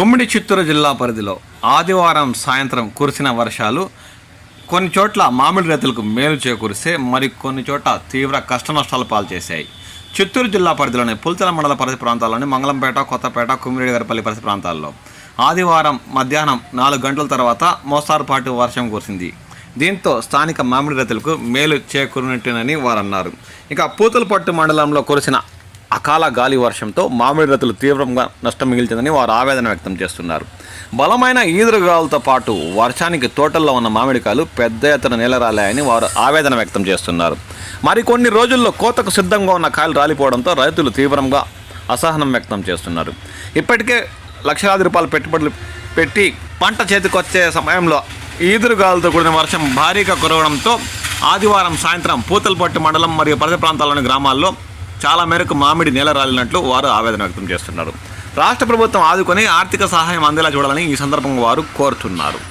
ఉమ్మడి చిత్తూరు జిల్లా పరిధిలో ఆదివారం సాయంత్రం కురిసిన వర్షాలు కొన్ని చోట్ల మామిడి రైతులకు మేలు చేకూరిస్తే మరి కొన్ని చోట్ల తీవ్ర కష్టనష్టాలు పాల్చేశాయి. చిత్తూరు జిల్లా పరిధిలోని పుల్చల మండల పరిసర ప్రాంతాల్లోని మంగళంపేట, కొత్తపేట, కుమ్మిరెడ్డిగారిపల్లి పరిసర ప్రాంతాల్లో ఆదివారం మధ్యాహ్నం 4 గంటల తర్వాత మోస్తారుపాటి వర్షం కురిసింది. దీంతో స్థానిక మామిడి రైతులకు మేలు చేకూరినట్టేనని వారు అన్నారు. ఇక పూతలపట్టు మండలంలో కురిసిన అకాల గాలి వర్షంతో మామిడి రైతులు తీవ్రంగా నష్టం మిగిల్చిందని వారు ఆవేదన వ్యక్తం చేస్తున్నారు. బలమైన ఈదురుగాలులతో పాటు వర్షానికి తోటల్లో ఉన్న మామిడికాయలు పెద్ద ఎత్తున నేలరాలాయని వారు ఆవేదన వ్యక్తం చేస్తున్నారు. మరికొన్ని రోజుల్లో కోతకు సిద్ధంగా ఉన్న కాయలు రాలిపోవడంతో రైతులు తీవ్రంగా అసహనం వ్యక్తం చేస్తున్నారు. ఇప్పటికే లక్షలాది రూపాయలు పెట్టుబడులు పెట్టి పంట చేతికొచ్చే సమయంలో ఈదురుగాలులతో కూడిన వర్షం భారీగా కురవడంతో ఆదివారం సాయంత్రం పూతలపట్టు మండలం మరియు పరిసర ప్రాంతాల్లోని గ్రామాల్లో చాలా మేరకు మామిడి నేల రాలినట్లు వారు ఆవేదన వ్యక్తం చేస్తున్నారు. రాష్ట్ర ప్రభుత్వం ఆదుకొని ఆర్థిక సహాయం అందేలా చూడాలని ఈ సందర్భంగా వారు కోరుతున్నారు.